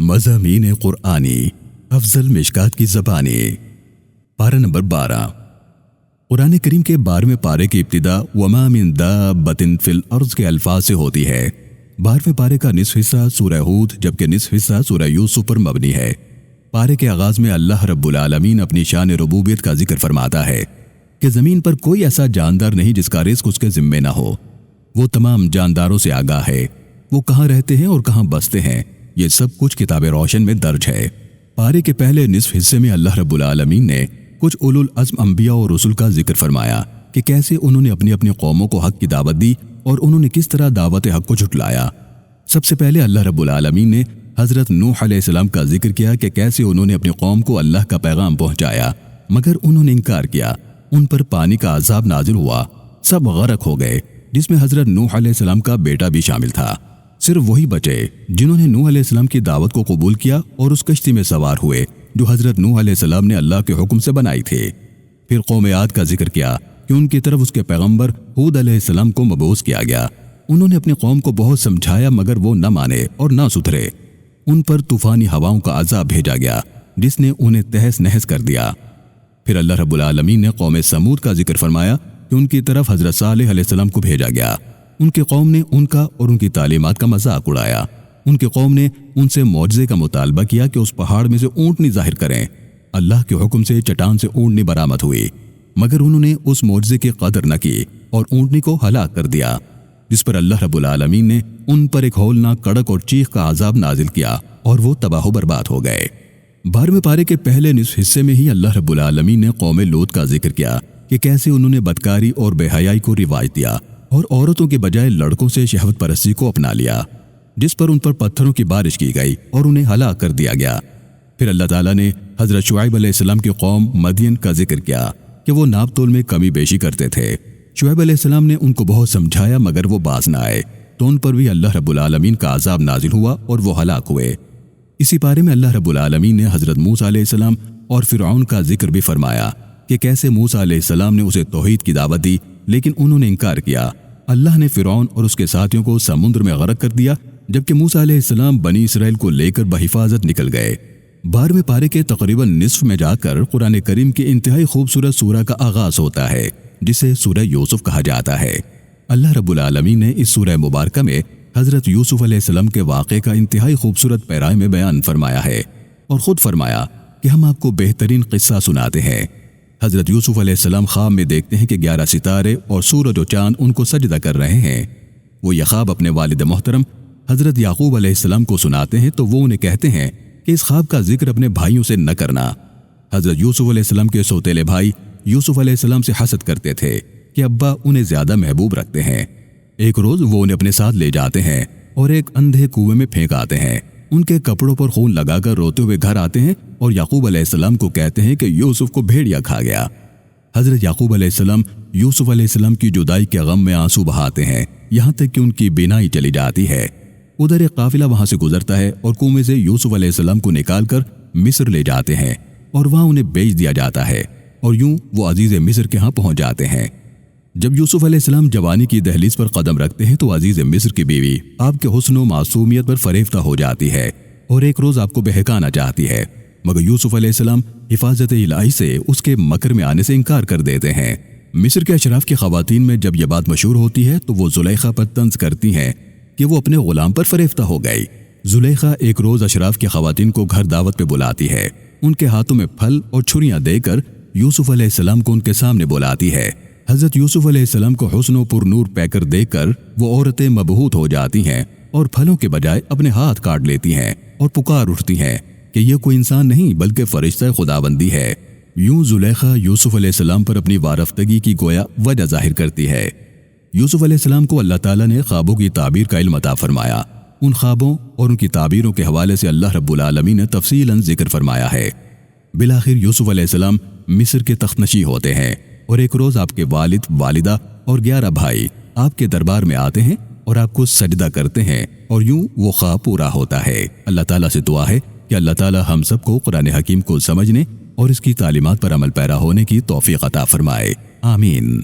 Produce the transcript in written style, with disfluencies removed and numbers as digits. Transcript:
مضامین قرآنی افضل مشکات کی زبانی پارہ نمبر 12۔ قرآن کریم کے 12ویں پارے کی ابتدا وما من دابۃ فی الارض کے الفاظ سے ہوتی ہے۔ 12ویں پارے کا نصف حصہ سورہ ہود جبکہ نصف حصہ سورہ یوسف پر مبنی ہے۔ پارے کے آغاز میں اللہ رب العالمین اپنی شان ربوبیت کا ذکر فرماتا ہے کہ زمین پر کوئی ایسا جاندار نہیں جس کا رزق اس کے ذمے نہ ہو۔ وہ تمام جانداروں سے آگاہ ہے۔ وہ کہاں رہتے ہیں اور کہاں بستے ہیں، یہ سب کچھ کتاب روشن میں درج ہے۔ پارے کے پہلے نصف حصے میں اللہ رب العالمین نے کچھ اولو العزم انبیاء اور رسل کا ذکر فرمایا کہ کیسے انہوں نے اپنی اپنی قوموں کو حق کی دعوت دی اور انہوں نے کس طرح دعوت حق کو جھٹلایا۔ سب سے پہلے اللہ رب العالمین نے حضرت نوح علیہ السلام کا ذکر کیا کہ کیسے انہوں نے اپنی قوم کو اللہ کا پیغام پہنچایا مگر انہوں نے انکار کیا۔ ان پر پانی کا عذاب نازل ہوا، سب غرق ہو گئے، جس میں حضرت نوح علیہ السلام کا بیٹا بھی شامل تھا۔ صرف وہی بچے جنہوں نے نوح علیہ السلام کی دعوت کو قبول کیا اور اس کشتی میں سوار ہوئے جو حضرت نوح علیہ السلام نے اللہ کے حکم سے بنائی تھی۔ پھر قوم عاد کا ذکر کیا کہ ان کی طرف اس کے پیغمبر ہود علیہ السلام کو مبعوث کیا گیا۔ انہوں نے اپنی قوم کو بہت سمجھایا مگر وہ نہ مانے اور نہ سدھرے۔ ان پر طوفانی ہواؤں کا عذاب بھیجا گیا جس نے انہیں تہس نہس کر دیا۔ پھر اللہ رب العالمین نے قوم سمود کا ذکر فرمایا کہ ان کی طرف حضرت صالح علیہ السلام کو بھیجا گیا۔ ان کی قوم نے ان کا اور ان کی تعلیمات کا مذاق اڑایا۔ ان کی قوم نے ان سے معجزے کا مطالبہ کیا کہ اس پہاڑ میں سے اونٹنی ظاہر کریں۔ اللہ کے حکم سے چٹان سے اونٹنی برآمد ہوئی مگر انہوں نے اس معجزے کی قدر نہ کی اور اونٹنی کو ہلاک کر دیا، جس پر اللہ رب العالمین نے ان پر ایک ہولناک کڑک اور چیخ کا عذاب نازل کیا اور وہ تباہ و برباد ہو گئے۔ 12ویں پارے کے پہلے نصف حصے میں ہی اللہ رب العالمین نے قوم لوط کا ذکر کیا کہ کیسے انہوں نے بدکاری اور بے حیائی کو رواج دیا اور عورتوں کے بجائے لڑکوں سے شہوت پرستی کو اپنا لیا، جس پر ان پر پتھروں کی بارش کی گئی اور انہیں ہلاک کر دیا گیا۔ پھر اللہ تعالیٰ نے حضرت شعیب علیہ السلام کی قوم مدین کا ذکر کیا کہ وہ ناپ تول میں کمی بیشی کرتے تھے۔ شعیب علیہ السلام نے ان کو بہت سمجھایا مگر وہ باز نہ آئے تو ان پر بھی اللہ رب العالمین کا عذاب نازل ہوا اور وہ ہلاک ہوئے۔ اسی پارے میں اللہ رب العالمین نے حضرت موسیٰ علیہ السلام اور فرعون کا ذکر بھی فرمایا کہ کیسے موسیٰ علیہ السلام نے اسے توحید کی دعوت دی لیکن انہوں نے انکار کیا۔ اللہ نے فرعون اور اس کے ساتھیوں کو سمندر میں غرق کر دیا جبکہ موسیٰ علیہ السلام بنی اسرائیل کو لے کر بحفاظت نکل گئے۔ 12ویں پارے کے تقریباً نصف میں جا کر قرآن کریم کی انتہائی خوبصورت سورہ کا آغاز ہوتا ہے جسے سورہ یوسف کہا جاتا ہے۔ اللہ رب العالمین نے اس سورہ مبارکہ میں حضرت یوسف علیہ السلام کے واقعے کا انتہائی خوبصورت پیرائے میں بیان فرمایا ہے اور خود فرمایا کہ ہم آپ کو بہترین قصہ سناتے ہیں۔ حضرت یوسف علیہ السلام خواب میں دیکھتے ہیں کہ 11 ستارے اور سورج و چاند ان کو سجدہ کر رہے ہیں۔ وہ یہ خواب اپنے والد محترم حضرت یعقوب علیہ السلام کو سناتے ہیں تو وہ انہیں کہتے ہیں کہ اس خواب کا ذکر اپنے بھائیوں سے نہ کرنا۔ حضرت یوسف علیہ السلام کے سوتیلے بھائی یوسف علیہ السلام سے حسد کرتے تھے کہ ابا انہیں زیادہ محبوب رکھتے ہیں۔ ایک روز وہ انہیں اپنے ساتھ لے جاتے ہیں اور ایک اندھے کنویں میں پھینک آتے ہیں۔ ان کے کپڑوں پر خون لگا کر روتے ہوئے گھر آتے ہیں اور یعقوب علیہ السلام کو کہتے ہیں کہ یوسف کو بھیڑیا کھا گیا۔ حضرت یعقوب علیہ السلام یوسف علیہ السلام کی جدائی کے غم میں آنسو بہاتے ہیں یہاں تک کہ ان کی بینائی چلی جاتی ہے۔ ادھر ایک قافلہ وہاں سے گزرتا ہے اور کنویں سے یوسف علیہ السلام کو نکال کر مصر لے جاتے ہیں اور وہاں انہیں بیچ دیا جاتا ہے اور یوں وہ عزیز مصر کے ہاں پہنچ جاتے ہیں۔ جب یوسف علیہ السلام جوانی کی دہلیز پر قدم رکھتے ہیں تو عزیز مصر کی بیوی آپ کے حسن و معصومیت پر فریفتہ ہو جاتی ہے اور ایک روز آپ کو بہکانا چاہتی ہے مگر یوسف علیہ السلام حفاظت الہی سے اس کے مکر میں آنے سے انکار کر دیتے ہیں۔ مصر کے اشراف کی خواتین میں جب یہ بات مشہور ہوتی ہے تو وہ زلیخا پر طنز کرتی ہیں کہ وہ اپنے غلام پر فریفتہ ہو گئی۔ زلیخا ایک روز اشراف کی خواتین کو گھر دعوت پہ بلاتی ہے، ان کے ہاتھوں میں پھل اور چھریاں دے کر یوسف علیہ السلام کو ان کے سامنے بلاتی ہے۔ حضرت یوسف علیہ السلام کو حسن و پر نور پیکر دے کر وہ عورتیں مبہوت ہو جاتی ہیں اور پھلوں کے بجائے اپنے ہاتھ کاٹ لیتی ہیں اور پکار اٹھتی ہیں کہ یہ کوئی انسان نہیں بلکہ فرشتہ خداوندی ہے۔ یوں زلیخا یوسف علیہ السلام پر اپنی وارفتگی کی گویا وجہ ظاہر کرتی ہے۔ یوسف علیہ السلام کو اللہ تعالیٰ نے خوابوں کی تعبیر کا علم عطا فرمایا۔ ان خوابوں اور ان کی تعبیروں کے حوالے سے اللہ رب العالمین نے تفصیلاً ذکر فرمایا ہے۔ بالآخر یوسف علیہ السلام مصر کے تخت نشین ہوتے ہیں اور ایک روز آپ کے والد، والدہ اور 11 بھائی آپ کے دربار میں آتے ہیں اور آپ کو سجدہ کرتے ہیں اور یوں وہ خواب پورا ہوتا ہے۔ اللہ تعالیٰ سے دعا ہے کہ اللہ تعالیٰ ہم سب کو قرآن حکیم کو سمجھنے اور اس کی تعلیمات پر عمل پیرا ہونے کی توفیق عطا فرمائے۔ آمین۔